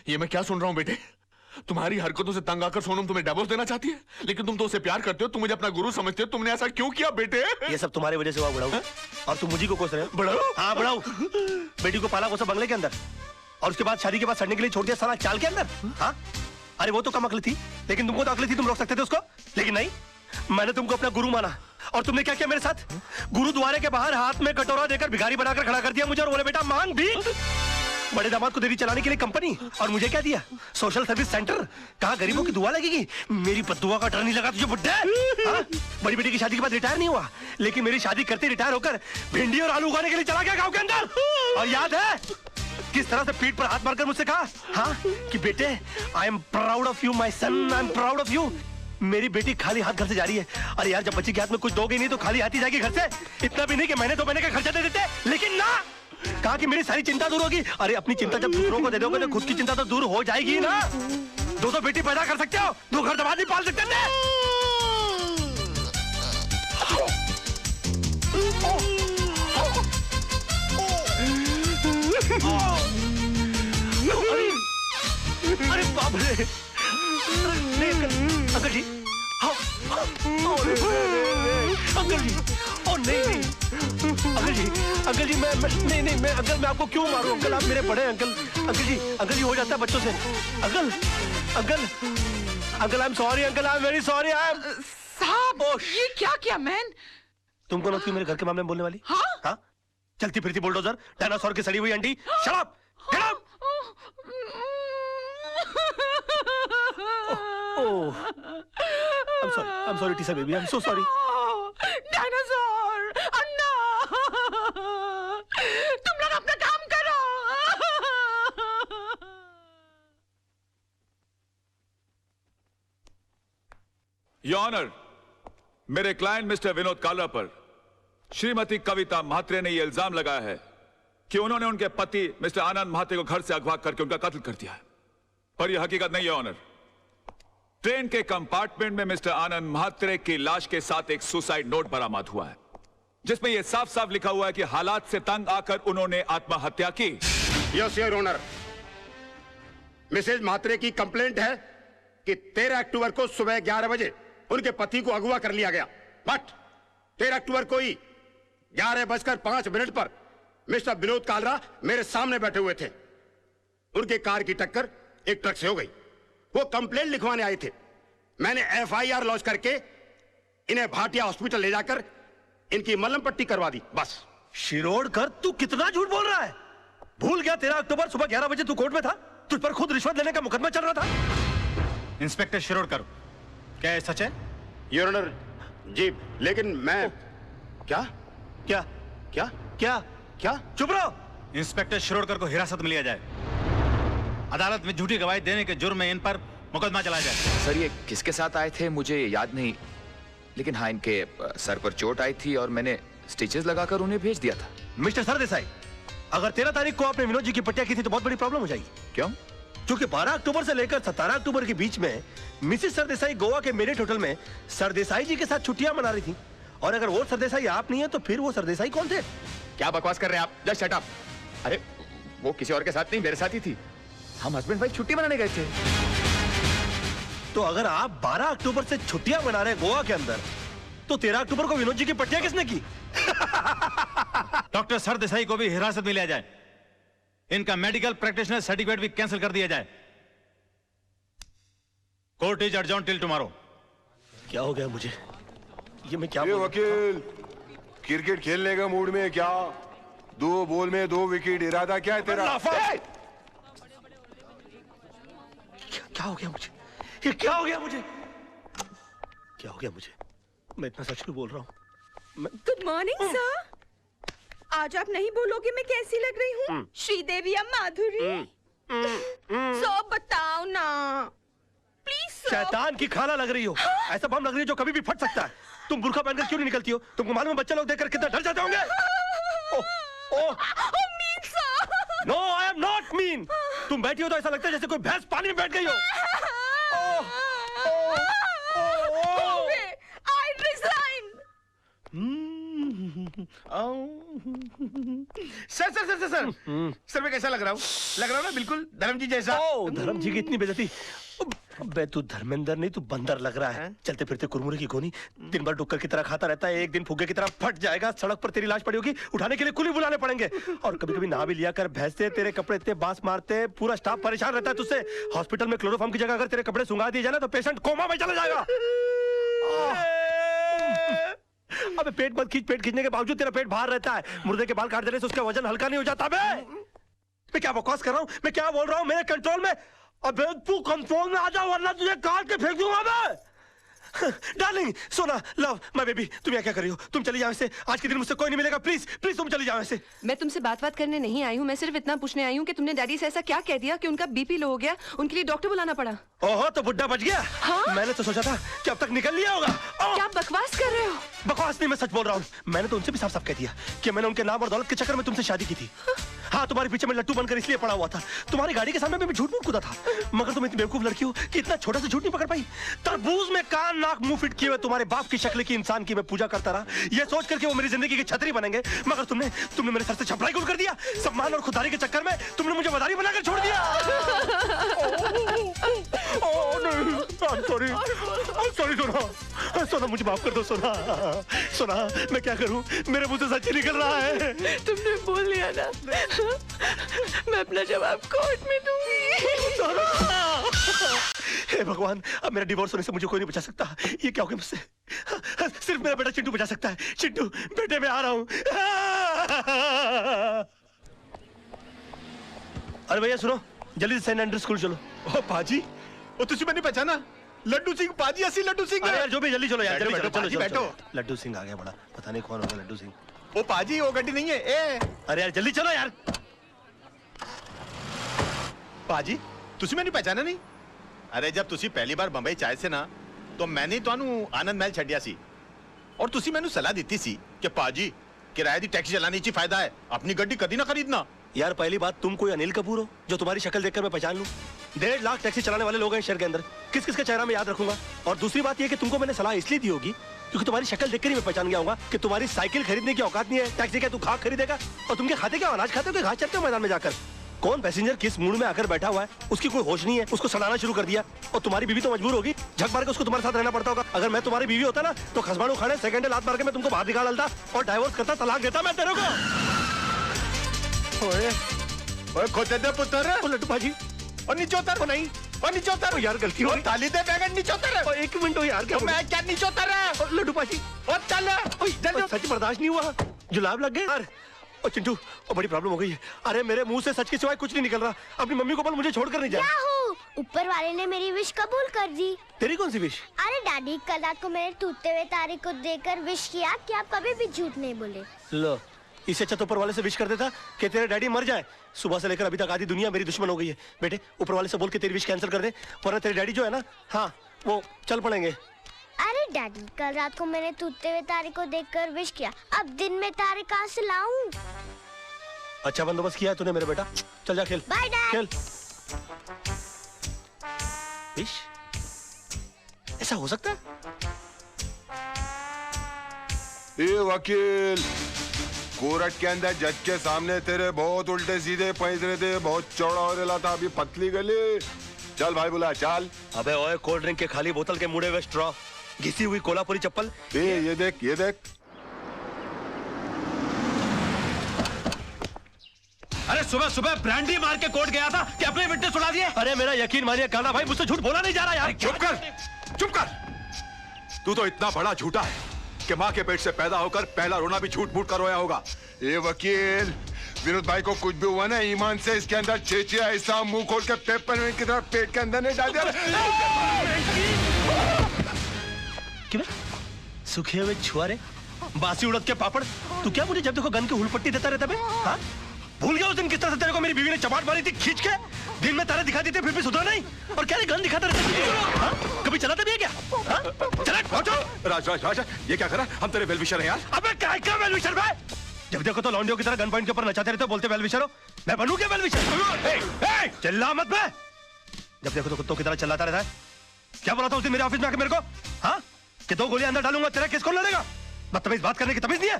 ये मैं क्या सुन रहा हूँ बेटे? तुम्हारी हरकतों से तंग आकर सोनम तुम्हें डिवोर्स देना चाहती है, लेकिन तुम तो उसे प्यार करते हो, तुम मुझे अपना गुरु समझते हो। तुमने ऐसा क्यों किया बेटे? ये सब तुम्हारी वजह से हुआ बुढ़ाऊ। और तुम मुझी को कोस रहे हो बुढ़ाऊ? हाँ बुढ़ाऊ, बेटी को पाला कोसा बंगले के अंदर और उसके बाद शादी के बाद सड़ने के लिए छोड़ दिया साला चाल के अंदर। हाँ अरे वो तो कम अकल थी, लेकिन तुमको तो अकल थी, तुम रोक सकते थे उसको, लेकिन नहीं, मैंने तुमको अपना गुरु माना। और तुमने क्या किया मेरे साथ? गुरुद्वारे के बाहर हाथ में कटोरा देकर भिखारी बनाकर खड़ा कर दिया मुझे और बोले बेटा मांग भी। बड़े दामाद को देरी चलाने के लिए कंपनी, और मुझे क्या दिया? Social service centre. कहाँ गरीबों की दुआ लगेगी? मेरी बद्दुआ का डर नहीं लगा तुझे बुड्ढे? बड़ी बेटी की शादी के बाद रिटायर नहीं हुआ, लेकिन मेरी शादी करते रिटायर होकर भिंडी और आलू उगाने के लिए चला गया गांव के अंदर। और याद है किस तरह से पीठ पर हाथ मारकर मुझसे कहा, हाँ कि बेटे I am proud of you my son, I am proud of you. मेरी बेटी खाली हाथ घर से जा रही है। अरे यार जब बच्ची के हाथ में कुछ दोगे नहीं तो खाली हाथ ही जाएगी घर से। इतना भी नहीं कि महीने 2 महीने का खर्चा दे देते, लेकिन ना, कहा कि मेरी सारी चिंता दूर होगी। अरे अपनी चिंता जब दूसरों को दे दोगे तो खुद की चिंता तो दूर हो जाएगी ना। 2 बेटी पैदा कर सकते हो, 2 घर दबा नहीं पाल सकते थे। अरे बाप रे, अंकल जी, अंकल जी, ओ नहीं अंकल जी मैं अंकल मैं आपको क्यों मारूं? अंकल आप मेरे बड़े अंकल। अंकल जी हो जाता है बच्चों से। Uncle I am sorry, uncle I am very sorry. साहब ये क्या किया मैन? तुमको ना क्यों मेरे घर के मामले में बोलने वाली? हाँ? चलती फिरती बुलडोजर, डायनासोर की सड़ी हुई अंडी। Shut up, get out. I'm sorry, Tisa baby. I'm so sorry. Dinosaur, Anna, तुम लोग अपना काम करो। योर ऑनर, मेरे क्लाइंट मिस्टर विनोद कालरा पर श्रीमती कविता म्हात्रे ने यह इल्जाम लगाया है कि उन्होंने उनके पति मिस्टर आनंद म्हात्रे को घर से अगवा करके उनका कत्ल कर दिया है, पर यह हकीकत नहीं है ऑनर। ट्रेन के कंपार्टमेंट में मिस्टर आनंद म्हात्रे की लाश के साथ एक सुसाइड नोट बरामद हुआ है, जिसमें यह साफ साफ लिखा हुआ है कि हालात से तंग आकर उन्होंने आत्महत्या की। Yes your honour, Mrs Mhatre की कंप्लेंट है कि 13 अक्टूबर को सुबह 11 बजे उनके पति को अगवा कर लिया गया, बट 13 अक्टूबर को ही 11:05 पर मिस्टर विनोद कालरा मेरे सामने बैठे हुए थे। उनके कार की टक्कर एक ट्रक से हो गई। वो कंप्लेंट लिखवाने आए थे। मैंने FIR लॉन्च करके इन्हें भाटिया हॉस्पिटल ले जाकर इनकी मलहम पट्टी करवा दी, बस। शिरोडकर तू कितना झूठ बोल रहा है? भूल गया 13 अक्टूबर सुबह 11 बजे तू कोर्ट में था? तुझ पर खुद रिश्वत लेने का मुकदमा चल रहा था। इंस्पेक्टर शिरोडकर, क्या ये सच है? योर ऑनर जी, लेकिन मैं क्या क्या क्या क्या क्या चुप रहो। इंस्पेक्टर शिरोडकर को हिरासत में लिया जाए, अदालत में झूठी गवाही देने के जुर्म में इन पर मुकदमा चलाया जाए। सर ये किसके साथ आए थे मुझे याद नहीं, लेकिन हाँ इनके सर पर चोट आई थी और मैंने स्टिचेस लगाकर उन्हें भेज दिया था। मिस्टर सरदेसाई, अगर 13 तारीख को आपने विनोद जी की पट्टिया की थी तो बहुत बड़ी प्रॉब्लम हो जाएगी। क्यों? क्योंकि 12 अक्टूबर से लेकर 17 अक्टूबर के बीच में मिसेस सरदेसाई गोवा के मेरिट होटल में सरदेसाई जी के साथ छुट्टियां मना रही थी, और अगर वो सरदेसाई आप नहीं है तो फिर वो सरदेसाई कौन थे? क्या बकवास कर रहे हैं आप? Just shut up. अरे वो किसी और के साथ नहीं, मेरे साथ ही थी। हम हस्बैंड वाइफ छुट्टी मनाने गए थे। तो अगर आप 12 अक्टूबर से छुट्टियां मना रहे गोवा के अंदर, तो 13 अक्टूबर को विनोद जी की पट्टियां किसने की? डॉक्टर सरदेसाई को भी हिरासत में लिया जाए, इनका मेडिकल प्रैक्टिशनर सर्टिफिकेट भी कैंसिल कर दिया जाए। Court is adjourn till tomorrow. क्या हो गया मुझे? ये मैं क्या वकील, क्रिकेट खेलने का मूड में क्या? 2 बॉल में 2 विकेट, इरादा क्या है तेरा? क्या हो गया मुझे? ये क्या हो गया मुझे? क्या हो गया मुझे? मैं इतना सच क्यों बोल रहा हूँ? Good morning sir. आज आप नहीं बोलोगे मैं कैसी लग रही हूँ? श्रीदेवी या माधुरी? सो बताओ ना प्लीज। शैतान की खाला लग रही हो। ऐसा बम लग रही है जो कभी भी फट सकता है। तुम बुर्का पहनकर क्यों नहीं निकलती हो? तुमको मालूम है बच्चे लोग देखकर कितना डर जाते होंगे? No I am not mean. तुम बैठी हो तो ऐसा लगता है जैसे कोई भैंस पानी में बैठ गई हो। I resign. Sir sir sir sir sir sir मैं कैसा लग रहा हूँ ना बिल्कुल धर्म जी जैसा। ओ धर्म जी की इतनी बेइज्जती। अबे तू धर्मेंद्र नहीं तू बंदर लग रहा है। चलते फिरते कुरमुरे की गोनी दिन भर डुक्कर की तरह खाता रहता है, एक दिन फुग्गे की तरह फट जाएगा, सड़क पर तेरी लाश पड़ी होगी, उठाने के लिए कुली बुलाने पड़ेंगे। और कभी कभी नहा भी लिया कर, भैंसते तेरे कपड़े इतने बांस मारते, पूरा स्टाफ परेशान रहता है तुझसे। हॉस्पिटल में क्लोरोफॉर्म की जगह अगर तेरे कपड़े सुंगा दिए जाए ना तो पेशेंट कोमा में चला जाएगा। अबे पेट मत खींच, पेट खींचने के बावजूद तेरा पेट बाहर रहता है। मुर्दे के बाल काट देने से उसका वजन हल्का नहीं हो जाता। बे मैं क्या बकवास कर रहा हूँ, मैं क्या बोल रहा हूँ, मेरे कंट्रोल में। अबे तू कंट्रोल में आ जा वरना तुझे काट के फेंक दूंगा मैं। डार्लिंग सोना लव माय बेबी, तुम यहाँ क्या कर रही हो? तुम चली जाओ ऐसे, आज के दिन मुझसे कोई नहीं मिलेगा। प्लीज प्लीज तुम चली जाओ ऐसे। मैं तुमसे बात करने नहीं आई हूँ, मैं सिर्फ इतना पूछने आई हूँ कि तुमने डैडी से ऐसा क्या कह दिया कि उनका बीपी लो हो गया, उनके लिए डॉक्टर बुलाना पड़ा। ओहो तो बुड्ढा बच गया। हाँ? मैंने तो सोचा था कि अब तक निकल लिया होगा। क्या बकवास कर रहे हो? बकवास नहीं, मैं सच बोल रहा हूँ। मैंने तो उनसे भी साफ साफ कह दिया कि मैंने उनके नाम और दौलत के चक्कर में तुमसे शादी की थी। हाँ तुम्हारे पीछे में लट्टू बनकर इसलिए पड़ा हुआ था, तुम्हारी गाड़ी के सामने मैं भी झूठ मूठ कूदा था, मगर तुम इतनी बेवकूफ लड़की हो कि इतना छोटा सा झूठ नहीं पकड़ पाई। तरबूज में कान नाक मुंह फिट किए हुए तुम्हारे बाप की शक्ल की इंसान की मैं पूजा करता रहा, ये सोच करके वो मेरी जिंदगी की छतरी बनेंगे, मगर तुमने मेरे सर से छपराई गुल कर दिया। सम्मान और खुदारी के चक्कर में तुमने मुझे मदारी बनाकर छोड़ दिया। सॉरी सोना, सोना मुझे माफ कर दो सोना। सोना मैं क्या करूं, मेरे मुंह से सच ही निकल रहा है। तुमने बोल लिया ना, मैं अपना जवाब कोर्ट में दूंगी। हे भगवान, अब मेरा डिवोर्स होने से मुझे कोई नहीं बचा सकता। ये क्या हो गया मुझसे? सिर्फ मेरा बेटा चिंटू बचा सकता है। चिंटू बेटे मैं आ रहा हूं। अरे भैया सुनो, जल्दी से सेंट एंड्रू स्कूल चलो। ओ पाजी, ओ तुझे मैंने पहचाना? लड्डू सिंह पाजी, असली लड्डू सिंह। अरे यार जो भी, जल्दी चलो यार, जल्दी चलो। चलो बैठो। लड्डू सिंह आ गया बड़ा, पता नहीं कौन होगा लड्डू सिंह। ओ पाजी वो गड्डी नहीं है ए। अरे यार जल्दी चलो यार। पाजी तुझे मैंने पहचाना नहीं? अरे जब तुसी पहली बार बंबई चाहे से ना तो मैंने ਤੁਹਾਨੂੰ आनंद महल ਛੱਡਿਆ ਸੀ और तुसी मैंने सलाह दी सी कि पाजी किराए दी टैक्सी चलाने ची फायदा है, अपनी गड्डी कभी ना खरीदना। यार पहली बात, तुम कोई अनिल कपूर हो जो तुम्हारी शक्ल देखकर मैं पहचान लूं? 1.5 लाख टैक्सी चलाने वाले लोग हैं शहर के अंदर, किस किस का चेहरा मैं याद रखूंगा? और दूसरी बात यह कि तुमको मैंने सलाह इसलिए दी होगी क्योंकि तुम्हारी शक्ल देखकर ही मैं पहचान गया होगा कि तुम्हारी साइकिल खरीदने की औकात नहीं है। टैक्सी क्या तू घास खरीदेगा? और तुम क्या खाते, क्या अनाज खाते हो, घास चरते हो मैदान में जाकर? कौन पैसेंजर किस मूड में आकर बैठा हुआ है उसकी कोई होश नहीं है, उसको सड़ाना शुरू कर दिया। और तुम्हारी बीवी तो मजबूर होगी, झक मार के उसको तुम्हारे साथ रहना पड़ता होगा। अगर मैं तुम्हारी बीवी होता ना तो खसबाड़ू खाने सेकंड लात मार के मैं तुमको बाहर निकाल डालता और डाइवोर्स करता, तलाक देता मैं तेरे को। ओए ओए खोते दे पुत्र। लड्डू भाजी और नीचे उतर। नहीं और नीचे उतर यार, गलती हो गई। ताली दे बैगन नीचे उतर। एक मिनट हो यार, क्या मैं क्या नीचे उतर? लड्डू भाजी और चल जल्दी। सच बर्दाश्त नहीं हुआ, जुलाब लग गए यार। और चिंटू बड़ी प्रॉब्लम हो गई है। अरे मेरे मुंह से सच के सिवाय कुछ नहीं निकल रहा। अपनी मम्मी को बोल मुझे छोड़कर नहीं जाए। क्या हो? ऊपर वाले ने मेरी विश कबूल कर दी। तेरी कौन सी विश? अरे डैडी, कल रात को मैंने टूटते हुए तारे को देखकर विश किया कि आप कभी भी झूठ नहीं बोले। लो, इससे अच्छा तो ऊपर वाले से विश कर देता कि तेरे डैडी मर जाए। सुबह से लेकर अभी तक आधी दुनिया मेरी दुश्मन हो गई है। बेटे ऊपर वाले से बोल के तेरी विश कैंसिल कर दे, वरना तेरे डैडी जो है ना, हाँ वो चल पड़ेंगे। अरे डैडी, कल रात को मैंने टूटते हुए तारे को देखकर विश किया, अब दिन में तारे कहाँ से लाऊं? अच्छा बंदोबस्त किया है तूने मेरे बेटा, चल जा खेल। Bye dad. खेल। विश ऐसा हो सकता है? ए वकील, कोर्ट के अंदर जज के सामने तेरे बहुत उल्टे सीधे पैंतरे थे, बहुत चौड़ा हो रहा था, अभी पतली गली। चल भाई बुला चल। अबे ओए, कोल्ड ड्रिंक के खाली बोतल के मुड़े हुए स्ट्रॉ, घिसी हुई कोल्हापुरी चप्पल। ये देख, ये देख। अरे सुबह सुबह ब्रांडी मार के कोर्ट गया था कि अपने विटनेस उड़ा दिए। अरे मेरा यकीन मानिए काना भाई, मुझसे झूठ बोला नहीं जा रहा यार। चुप कर, चुप कर। तू तो इतना बड़ा झूठा है कि माँ के पेट से पैदा होकर पहला रोना भी झूठ मूठ कर रोया होगा। ये वकील, विनोद भाई को कुछ भी हुआ ना, ईमान से इसके अंदर छेचिया ऐसा मुंह खोल के पेपर की तरह पेट के अंदर नहीं डाल दिया। क्यों सूखे हुए छुआरे, बासी उड़द के पापड़, तू क्या मुझे जब देखो गन की हुलपट्टी देता रहता बे? हाँ? भूल गया उस दिन किस तरह से तेरे को मेरी बीवी ने चपाट मारी थी खींच के? दिन में तारे दिखा देते फिर भी सुधरा नहीं, और क्या गन दिखाता रहता? हाँ? कभी चलाता भी है क्या? हाँ? चला पहुंचो। राज राज राज, ये क्या करा? हम तेरे वेलविशर हैं यार। अबे क्या वेलविशर भाई? जब देखो तो लौंडियों की तरह गन पॉइंट के ऊपर नचाते रहते हो, बोलते वेलविशर हो। मैं बनूं क्या वेलविशर? चिल्ला मत बे। जब देखो तो कुत्तों की तरह चिल्लाता रहता है। क्या बोला था उस दिन मेरे ऑफिस में आके मेरे को? हाँ? कि 2 गोलियां अंदर डालूंगा, तेरा केस कौन लड़ेगा? बदतमीज बात करने की तमीज नहीं है?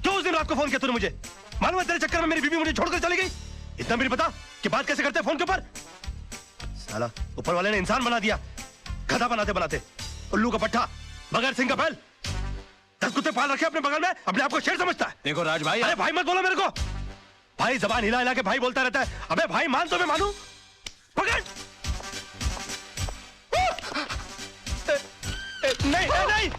क्यों उस दिन रात को फोन किया तूने मुझे? मालूम है तेरे चक्कर में मेरी बीवी मुझे छोड़कर चली गई। इतना भी नहीं पता कि बात कैसे करते हैं फोन के ऊपर। साला ऊपर वाले ने इंसान बना दिया, गधा बनाते बनाते। उल्लू का पट्टा, बगैर सिंह का बैल। 10 कुत्ते पाल रखे अपने बगल में, अपने आप को शेर समझता है। देखो राज भाई, अरे भाई मत बोलो मेरे को। भाई जबान हिला हिला के भाई बोलता रहता है। अबे भाई मान तो मैं मानूं। पकड़। नहीं नहीं,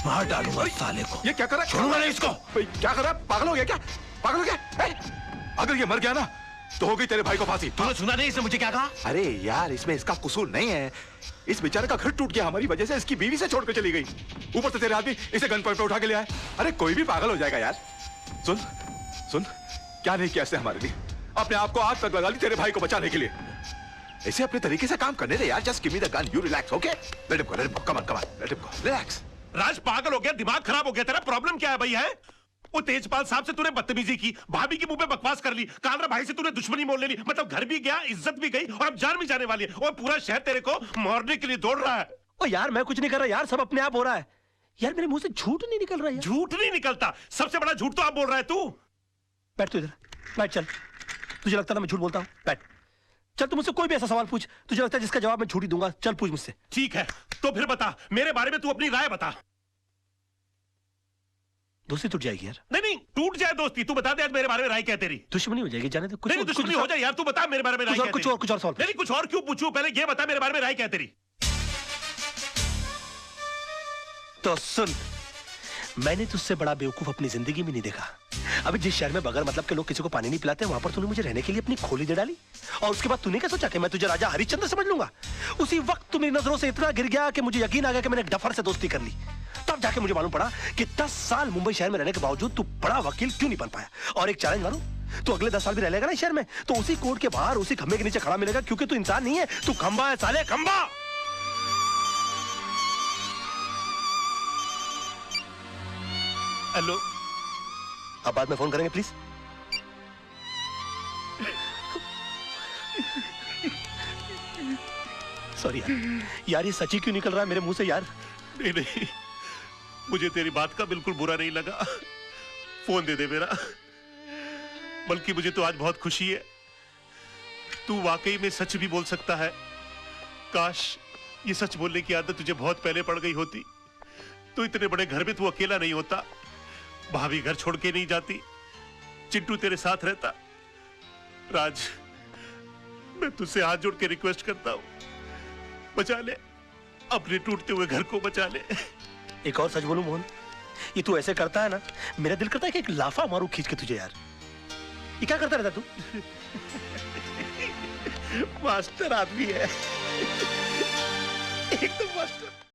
मार डालूंगा साले को। ये क्या कर रहा है? छोड़ूंगा नहीं इसको। क्या कर रहा है? पागल हो गया क्या? पागल हो गया? अगर ये मर गया ना तो हो गई तेरे भाई को फांसी। तूने सुना नहीं इसने मुझे क्या कहा? अरे यार, इसमें इसका कसूर नहीं है। इस बेचारे का घर टूट गया हमारी वजह से, इसकी बीवी से छोड़कर चली गई। ऊपर से तेरे आदमी इसे गन पॉइंट पे उठा के ले आए। अरे कोई भी पागल हो जाएगा यार। सुन सुन, क्या नहीं किया इसने हमारे लिए? अपने आप को आग तक लगा ली तेरे भाई को बचाने के लिए। इसे अपने तरीके से काम करने दे यार। Just give me the gun, you relax, okay? Let him go, let him go, come on come on, let him go, relax. Raj पागल हो गया, दिमाग खराब हो गया तेरा। प्रॉब्लम क्या है भाई? है वो तेजपाल साहब से तूने बदतमीजी की, भाभी के मुंह पे बकवास कर ली, कालरा भाई से तूने दुश्मनी मोल ले ली। मतलब घर भी गया, इज्जत भी गई और अब जान भी जाने वाली है। और पूरा शहर तेरे को मारने के लिए दौड़ रहा है। ओ यार मैं कुछ नहीं कर रहा यार, सब अपने आप हो रहा है यार। मेरे मुंह से झूठ नहीं निकल रहा है। झूठ नहीं निकलता, सबसे बड़ा झूठ तो आप बोल रहा है तू। बैठ तू इधर, बैठ। चल, तुझे लगता है मैं झूठ बोलता हूँ? बैठ। चल तू मुझसे कोई भी ऐसा सवाल पूछ, तुझे लगता है जिसका जवाब मैं झूठ ही दूंगा। चल पूछ मुझसे। ठीक है, तो फिर बता, मेरे बारे में तू अपनी राय बता। दोस्ती टूट जाएगी यार। नहीं नहीं, टूट जाए दोस्ती, तू बता दे आज मेरे बारे में राय क्या है तेरी? दुश्मनी हो जाएगी, जाने दे। कुछ नहीं, दुश्मनी हो जाए यार, तू बता मेरे बारे में राय क्या है तेरी? कुछ और सवाल। नहीं कुछ और क्यों पूछूं? पहले ये बता मेरे बारे में राय क्या है तेरी? तो सुन, मैंने तुझसे बड़ा बेवकूफ अपनी जिंदगी में नहीं देखा। अभी जिस शहर में बगैर मतलब के लोग किसी को पानी नहीं पिलाते, वहां पर तूने मुझे रहने के लिए अपनी खोली दे डाली। और उसके बाद तूने क्या सोचा कि मैं तुझे राजा हरिश्चंद्र समझ लूंगा? उसी वक्त तू मेरी नजरों से इतना गिर गया कि मुझे यकीन आ गया कि मैंने डफर से दोस्ती कर ली। तब जाके मुझे मालूम पड़ा कि 10 साल मुंबई शहर में रहने के बावजूद तू बड़ा वकील क्यों नहीं बन पाया। और एक चैलेंज मारूं, तू अगले 10 साल भी रह लेगा ना शहर में, तो उसी कोर्ट के बाहर उसी खंबे के नीचे खड़ा मिलेगा, क्योंकि तू इंसान नहीं है, तू खंबा है साले, खंबा। हेलो, अब बाद में फोन करेंगे प्लीज। सॉरी यार, ये सच्ची क्यों निकल रहा है मेरे मुंह से यार? नहीं नहीं, मुझे तेरी बात का बिल्कुल बुरा नहीं लगा। फोन दे दे मेरा। बल्कि मुझे तो आज बहुत खुशी है, तू वाकई में सच भी बोल सकता है। काश ये सच बोलने की आदत तुझे बहुत पहले पड़ गई होती, तो इतने बड़े घर में तू अकेला नहीं होता, भाभी घर छोड़ के नहीं जाती, चिंटू तेरे साथ रहता। राज, मैं तुझसे हाथ जोड़ के रिक्वेस्ट करता हूं, बचा ले, अपने टूटते हुए घर को बचा ले। एक और सच बोलूं मोहन, ये तू ऐसे करता है ना, मेरा दिल करता है कि एक लाफा मारूं खींच के तुझे यार। ये क्या करता रहता तू? मास्टर आदमी है एकदम मास्टर।